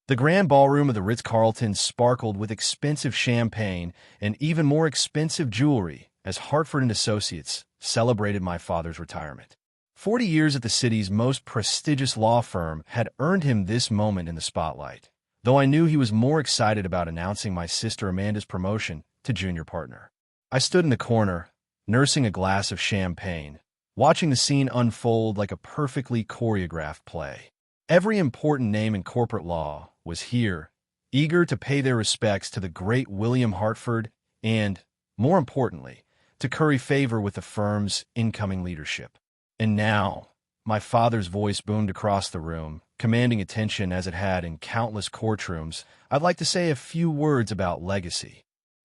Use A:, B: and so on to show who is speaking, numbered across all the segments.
A: The Grand Ballroom of the Ritz-Carlton sparkled with expensive champagne and even more expensive jewelry as Hartford Associates celebrated my father's retirement. 40 years at the city's most prestigious law firm had earned him this moment in the spotlight, though I knew he was more excited about announcing my sister Amanda's promotion to junior partner. I stood in the corner, nursing a glass of champagne, watching the scene unfold like a perfectly choreographed play. Every important name in corporate law was here, eager to pay their respects to the great William Hartford and, more importantly, to curry favor with the firm's incoming leadership. And now, my father's voice boomed across the room, commanding attention as it had in countless courtrooms. I'd like to say a few words about legacy.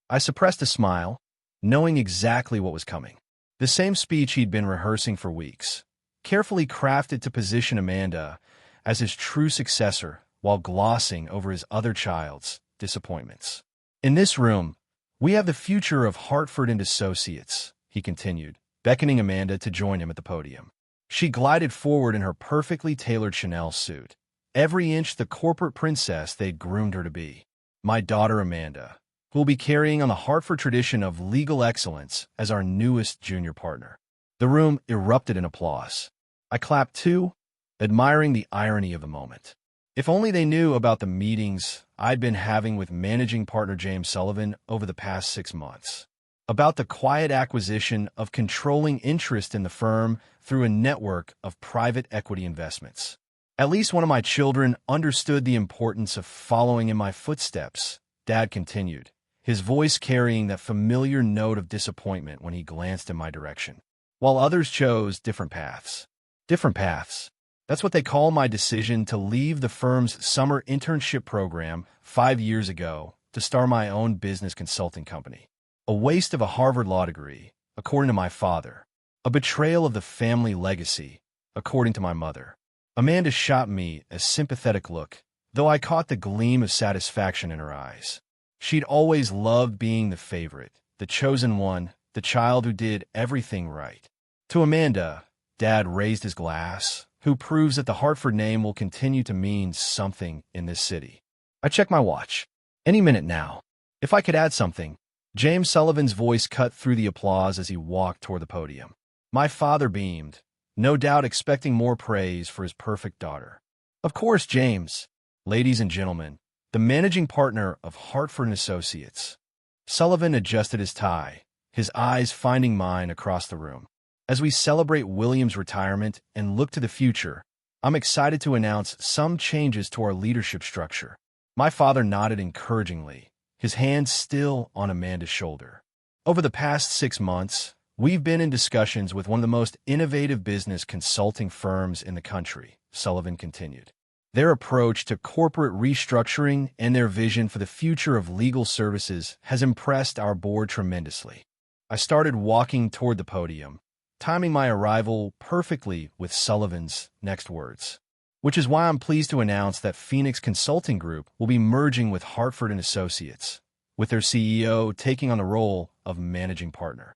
A: I suppressed a smile, knowing exactly what was coming. The same speech he'd been rehearsing for weeks, carefully crafted to position Amanda as his true successor while glossing over his other child's disappointments. In this room, we have the future of Hartford Associates, he continued, beckoning Amanda to join him at the podium. She glided forward in her perfectly tailored Chanel suit, every inch the corporate princess they'd groomed her to be. My daughter Amanda, who will be carrying on the Hartford tradition of legal excellence as our newest junior partner. The room erupted in applause. I clapped too, admiring the irony of the moment. If only they knew about the meetings I'd been having with managing partner James Sullivan over the past 6 months. About the quiet acquisition of controlling interest in the firm through a network of private equity investments. At least one of my children understood the importance of following in my footsteps, Dad continued, his voice carrying that familiar note of disappointment when he glanced in my direction. While others chose different paths. Different paths. That's what they call my decision to leave the firm's summer internship program 5 years ago to start my own business consulting company. A waste of a Harvard law degree, according to my father. A betrayal of the family legacy, according to my mother. Amanda shot me a sympathetic look, though I caught the gleam of satisfaction in her eyes. She'd always loved being the favorite, the chosen one, the child who did everything right. To Amanda, Dad raised his glass, who proves that the Hartford name will continue to mean something in this city. I checked my watch. Any minute now. If I could add something. James Sullivan's voice cut through the applause as he walked toward the podium. My father beamed, no doubt expecting more praise for his perfect daughter. Of course, James. Ladies and gentlemen, the managing partner of Hartford Associates. Sullivan adjusted his tie, his eyes finding mine across the room. As we celebrate William's retirement and look to the future, I'm excited to announce some changes to our leadership structure. My father nodded encouragingly, his hand still on Amanda's shoulder. Over the past 6 months, we've been in discussions with one of the most innovative business consulting firms in the country, Sullivan continued. Their approach to corporate restructuring and their vision for the future of legal services has impressed our board tremendously. I started walking toward the podium, timing my arrival perfectly with Sullivan's next words, which is why I'm pleased to announce that Phoenix Consulting Group will be merging with Hartford Associates, with their CEO taking on the role of managing partner.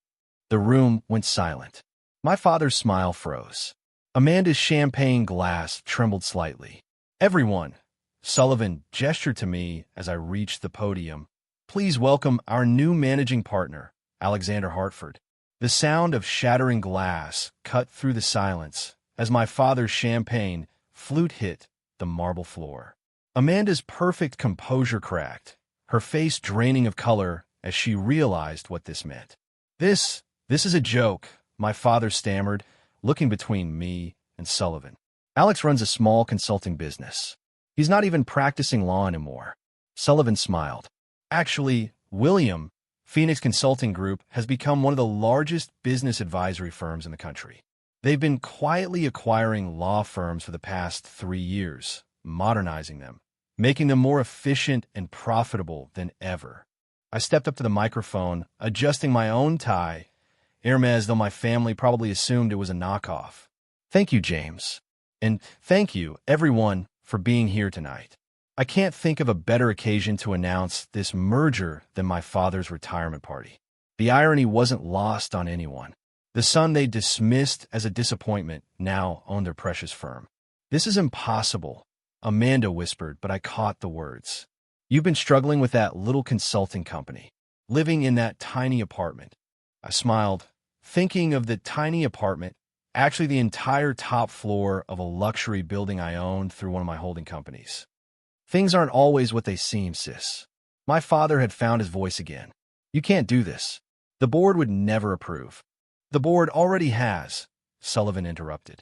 A: The room went silent. My father's smile froze. Amanda's champagne glass trembled slightly. Everyone, Sullivan gestured to me as I reached the podium. Please welcome our new managing partner, Alexander Hartford. The sound of shattering glass cut through the silence as my father's champagne flute hit the marble floor. Amanda's perfect composure cracked, her face draining of color as she realized what this meant. This is a joke, my father stammered, looking between me and Sullivan. Alex runs a small consulting business. He's not even practicing law anymore. Sullivan smiled. Actually, William, Phoenix Consulting Group has become one of the largest business advisory firms in the country. They've been quietly acquiring law firms for the past 3 years, modernizing them, making them more efficient and profitable than ever. I stepped up to the microphone, adjusting my own tie, Hermes, though my family probably assumed it was a knockoff. Thank you, James. And thank you, everyone, for being here tonight. I can't think of a better occasion to announce this merger than my father's retirement party. The irony wasn't lost on anyone. The son they dismissed as a disappointment now owned their precious firm. This is impossible, Amanda whispered, but I caught the words. You've been struggling with that little consulting company, living in that tiny apartment. I smiled, thinking of the tiny apartment, actually the entire top floor of a luxury building I owned through one of my holding companies. Things aren't always what they seem, sis. My father had found his voice again. You can't do this. The board would never approve. The board already has, Sullivan interrupted.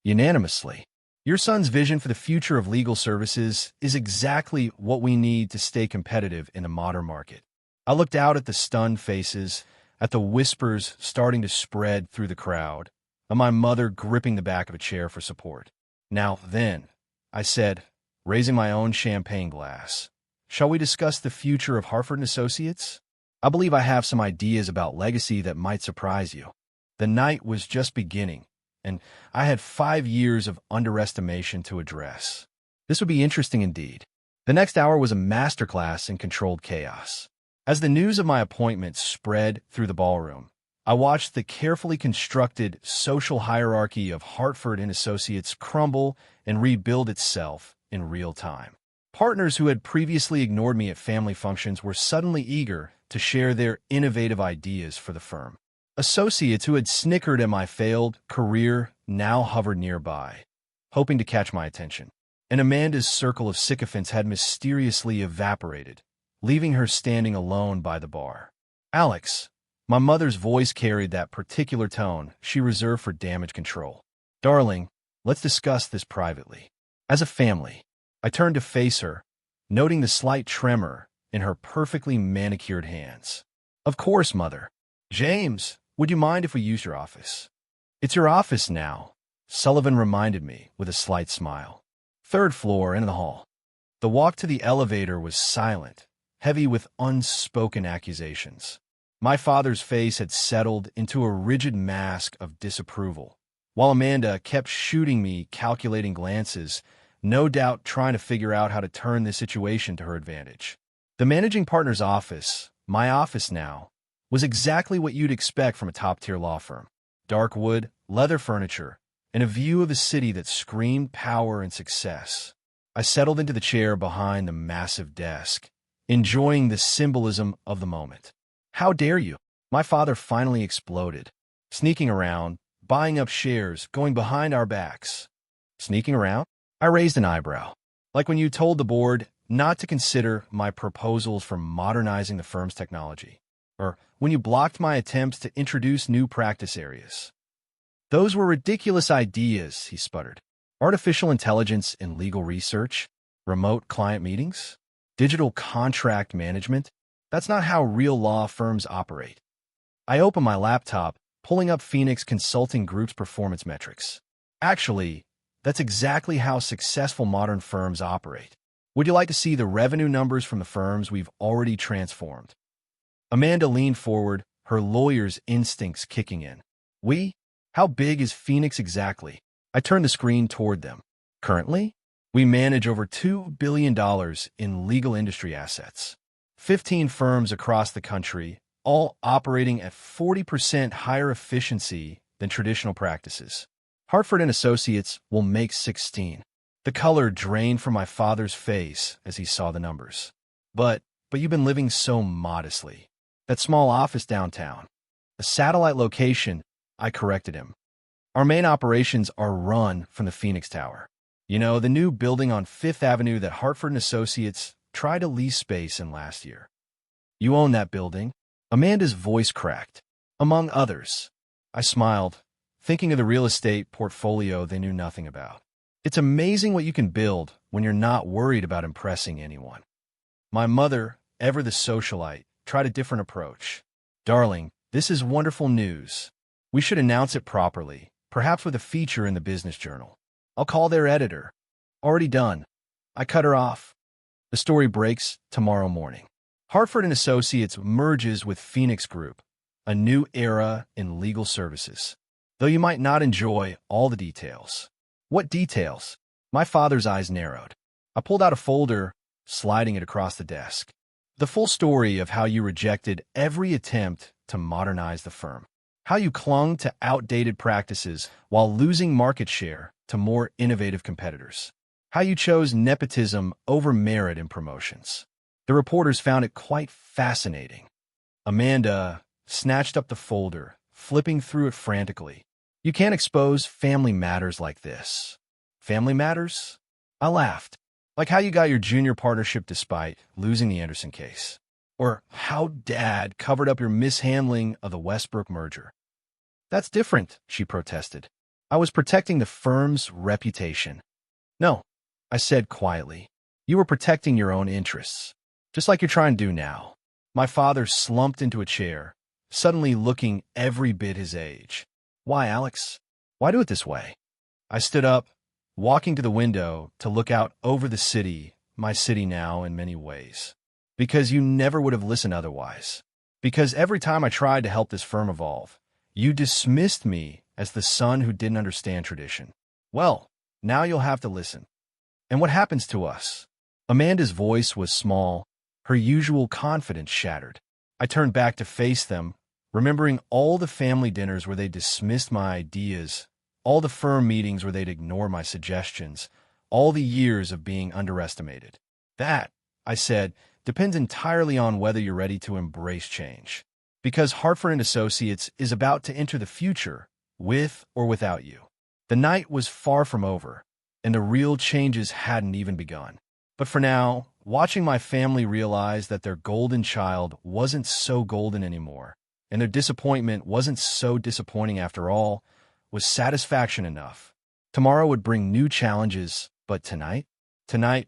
A: Unanimously. Your son's vision for the future of legal services is exactly what we need to stay competitive in the modern market. I looked out at the stunned faces, at the whispers starting to spread through the crowd, and my mother gripping the back of a chair for support. Now then, I said, raising my own champagne glass, shall we discuss the future of Hartford Associates? I believe I have some ideas about legacy that might surprise you. The night was just beginning, and I had 5 years of underestimation to address. This would be interesting indeed. The next hour was a masterclass in controlled chaos. As the news of my appointment spread through the ballroom, I watched the carefully constructed social hierarchy of Hartford and Associates crumble and rebuild itself in real time. Partners who had previously ignored me at family functions were suddenly eager to share their innovative ideas for the firm. Associates who had snickered at my failed career now hovered nearby, hoping to catch my attention. And Amanda's circle of sycophants had mysteriously evaporated, leaving her standing alone by the bar. Alex, my mother's voice carried that particular tone she reserved for damage control. Darling, let's discuss this privately. As a family, I turned to face her, noting the slight tremor in her perfectly manicured hands. Of course, Mother. James, would you mind if we use your office? It's your office now, Sullivan reminded me with a slight smile. 3rd floor in the hall. The walk to the elevator was silent, heavy with unspoken accusations. My father's face had settled into a rigid mask of disapproval, while Amanda kept shooting me calculating glances, no doubt trying to figure out how to turn this situation to her advantage. The managing partner's office, my office now, was exactly what you'd expect from a top-tier law firm. Dark wood, leather furniture, and a view of a city that screamed power and success. I settled into the chair behind the massive desk, enjoying the symbolism of the moment. How dare you? My father finally exploded. Sneaking around, buying up shares, going behind our backs. Sneaking around? I raised an eyebrow. Like when you told the board not to consider my proposals for modernizing the firm's technology. Or when you blocked my attempts to introduce new practice areas. Those were ridiculous ideas, he sputtered. Artificial intelligence in legal research? Remote client meetings? Digital contract management? That's not how real law firms operate. I opened my laptop, pulling up Phoenix Consulting Group's performance metrics. Actually, that's exactly how successful modern firms operate. Would you like to see the revenue numbers from the firms we've already transformed? Amanda leaned forward, her lawyer's instincts kicking in. We? How big is Phoenix exactly? I turned the screen toward them. Currently, we manage over $2 billion in legal industry assets. 15 firms across the country, all operating at 40% higher efficiency than traditional practices. Hartford and Associates will make 16. The color drained from my father's face as he saw the numbers. But you've been living so modestly. That small office downtown. A satellite location, I corrected him. Our main operations are run from the Phoenix Tower. You know, the new building on 5th Avenue that Hartford and Associates tried to lease space in last year. You own that building? Amanda's voice cracked. Among others. I smiled, thinking of the real estate portfolio they knew nothing about. It's amazing what you can build when you're not worried about impressing anyone. My mother, ever the socialite, tried a different approach. Darling, this is wonderful news. We should announce it properly, perhaps with a feature in the business journal. I'll call their editor. Already done. I cut her off. The story breaks tomorrow morning. Hartford and Associates merges with Phoenix Group, a new era in legal services. Though you might not enjoy all the details. What details? My father's eyes narrowed. I pulled out a folder, sliding it across the desk. The full story of how you rejected every attempt to modernize the firm. How you clung to outdated practices while losing market share to more innovative competitors. how you chose nepotism over merit in promotions. The reporters found it quite fascinating. Amanda snatched up the folder, flipping through it frantically. You can't expose family matters like this. Family matters? I laughed. Like how you got your junior partnership despite losing the Anderson case. Or how Dad covered up your mishandling of the Westbrook merger. That's different, she protested. I was protecting the firm's reputation. No, I said quietly. You were protecting your own interests, just like you're trying to do now. My father slumped into a chair, suddenly looking every bit his age. Why, Alex? Why do it this way? I stood up, walking to the window to look out over the city, my city now in many ways. Because you never would have listened otherwise. Because every time I tried to help this firm evolve, you dismissed me as the son who didn't understand tradition. Well, now you'll have to listen. And what happens to us? Amanda's voice was small, her usual confidence shattered. I turned back to face them, remembering all the family dinners where they dismissed my ideas, all the firm meetings where they'd ignore my suggestions, all the years of being underestimated. That, I said, depends entirely on whether you're ready to embrace change. Because Hartford Associates is about to enter the future, with or without you. The night was far from over, and the real changes hadn't even begun. But for now, watching my family realize that their golden child wasn't so golden anymore, and their disappointment wasn't so disappointing after all, was satisfaction enough. Tomorrow would bring new challenges, but tonight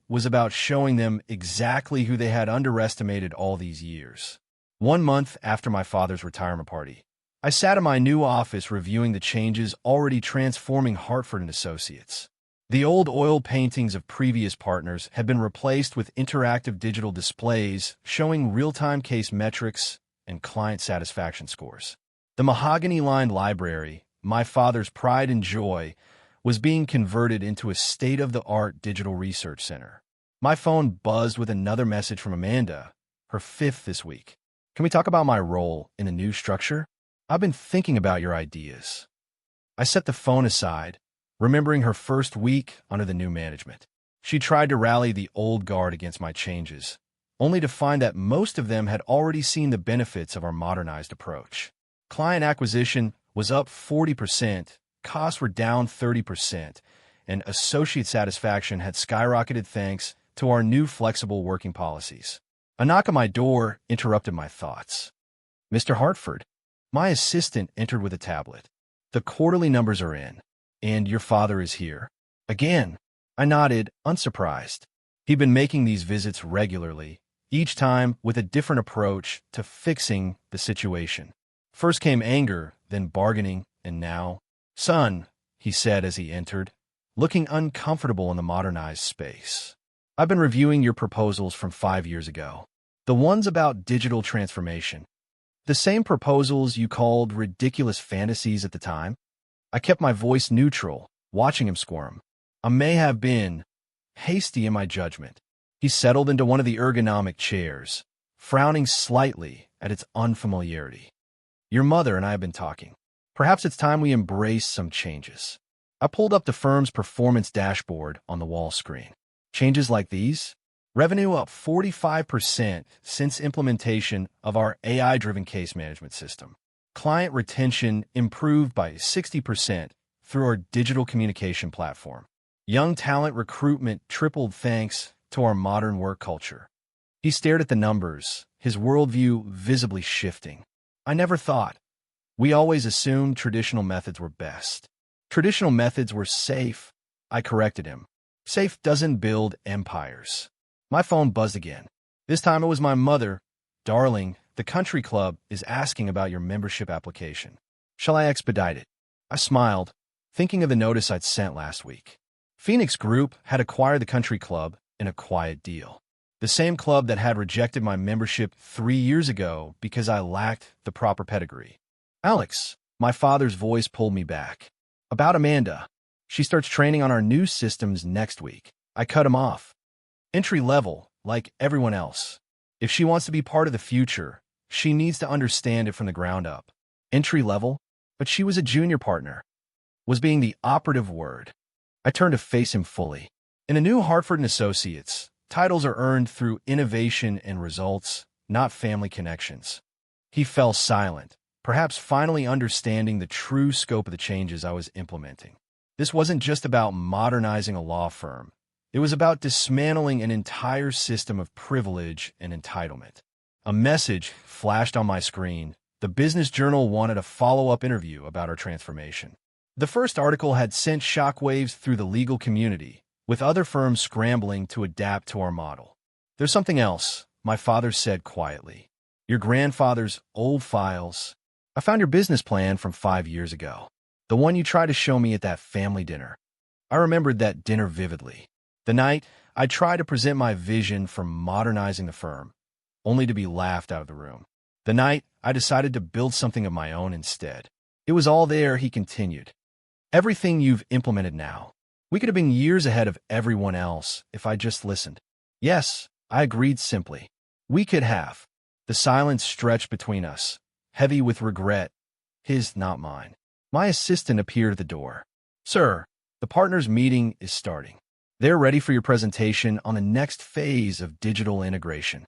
A: was about showing them exactly who they had underestimated all these years. 1 month after my father's retirement party, I sat in my new office reviewing the changes already transforming Hartford Associates. The old oil paintings of previous partners had been replaced with interactive digital displays showing real-time case metrics and client satisfaction scores. The mahogany-lined library, my father's pride and joy, was being converted into a state-of-the-art digital research center. My phone buzzed with another message from Amanda, her 5th this week. Can we talk about my role in the new structure? I've been thinking about your ideas. I set the phone aside, remembering her first week under the new management. She tried to rally the old guard against my changes, only to find that most of them had already seen the benefits of our modernized approach. Client acquisition was up 40%, costs were down 30%, and associate satisfaction had skyrocketed thanks to our new flexible working policies. A knock on my door interrupted my thoughts. Mr. Hartford, my assistant entered with a tablet. The quarterly numbers are in, and your father is here. Again, I nodded, unsurprised. He'd been making these visits regularly, each time with a different approach to fixing the situation. First came anger, then bargaining, and now, "Son," he said as he entered, looking uncomfortable in the modernized space. "I've been reviewing your proposals from 5 years ago. The ones about digital transformation. The same proposals you called ridiculous fantasies at the time." I kept my voice neutral, watching him squirm. I may have been hasty in my judgment. He settled into one of the ergonomic chairs, frowning slightly at its unfamiliarity. "Your mother and I have been talking. Perhaps it's time we embrace some changes." I pulled up the firm's performance dashboard on the wall screen. Changes like these? Revenue up 45% since implementation of our AI-driven case management system. Client retention improved by 60% through our digital communication platform. Young talent recruitment tripled thanks to our modern work culture. He stared at the numbers, his worldview visibly shifting. I never thought. We always assumed traditional methods were best. Traditional methods were safe. I corrected him. Safe doesn't build empires. My phone buzzed again. This time it was my mother. "Darling, the country club is asking about your membership application. Shall I expedite it?" I smiled, thinking of the notice I'd sent last week. Phoenix Group had acquired the country club in a quiet deal. The same club that had rejected my membership 3 years ago because I lacked the proper pedigree. "Alex," my father's voice pulled me back. "About Amanda. She starts training on our new systems next week." I cut him off. "Entry level, like everyone else. If she wants to be part of the future, she needs to understand it from the ground up." Entry level? But she was a junior partner. Was being the operative word. I turned to face him fully. In a new Hartford Associates, titles are earned through innovation and results, not family connections. He fell silent, perhaps finally understanding the true scope of the changes I was implementing. This wasn't just about modernizing a law firm. It was about dismantling an entire system of privilege and entitlement. A message flashed on my screen. The Business Journal wanted a follow-up interview about our transformation. The first article had sent shockwaves through the legal community, with other firms scrambling to adapt to our model. "There's something else," my father said quietly. "Your grandfather's old files. I found your business plan from 5 years ago. The one you tried to show me at that family dinner." I remembered that dinner vividly. The night I tried to present my vision for modernizing the firm, only to be laughed out of the room. The night I decided to build something of my own instead. "It was all there," he continued. "Everything you've implemented now. We could have been years ahead of everyone else if I just listened." "Yes," I agreed simply. "We could have." The silence stretched between us, heavy with regret, his, not mine. My assistant appeared at the door. "Sir, the partners' meeting is starting. They're ready for your presentation on the next phase of digital integration."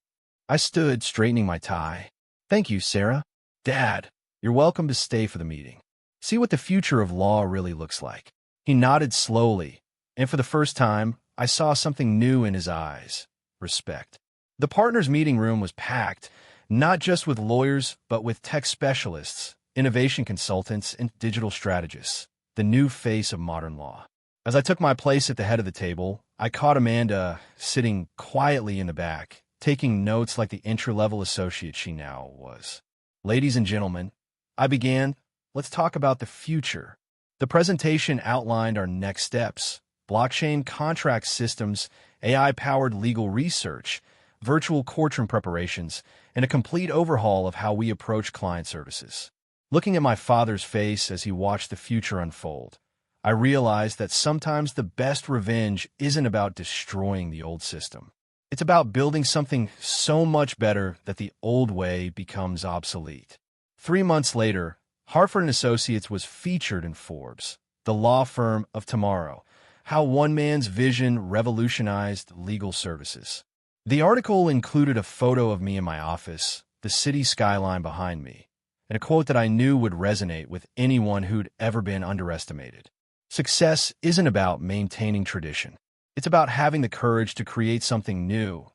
A: I stood, straightening my tie. "Thank you, Sarah." "Dad, you're welcome to stay for the meeting. See what the future of law really looks like." He nodded slowly, and for the first time, I saw something new in his eyes: respect. The partners' meeting room was packed, not just with lawyers, but with tech specialists, innovation consultants, and digital strategists, the new face of modern law. As I took my place at the head of the table, I caught Amanda sitting quietly in the back, taking notes like the entry-level associate she now was. "Ladies and gentlemen," I began, "let's talk about the future." The presentation outlined our next steps: blockchain contract systems, AI-powered legal research, virtual courtroom preparations, and a complete overhaul of how we approach client services. Looking at my father's face as he watched the future unfold, I realized that sometimes the best revenge isn't about destroying the old system. It's about building something so much better that the old way becomes obsolete. 3 months later, Hartford Associates was featured in Forbes, the law firm of tomorrow, how one man's vision revolutionized legal services. The article included a photo of me in my office, the city skyline behind me, and a quote that I knew would resonate with anyone who'd ever been underestimated. Success isn't about maintaining tradition. It's about having the courage to create something new,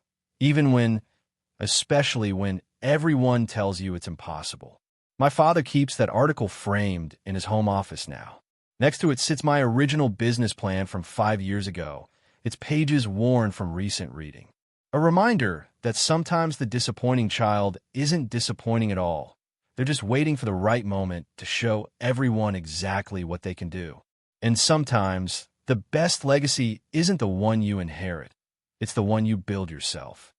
A: especially when everyone tells you it's impossible. My father keeps that article framed in his home office now. Next to it sits my original business plan from 5 years ago, its pages worn from recent reading. A reminder that sometimes the disappointing child isn't disappointing at all. They're just waiting for the right moment to show everyone exactly what they can do. And sometimes the best legacy isn't the one you inherit. It's the one you build yourself.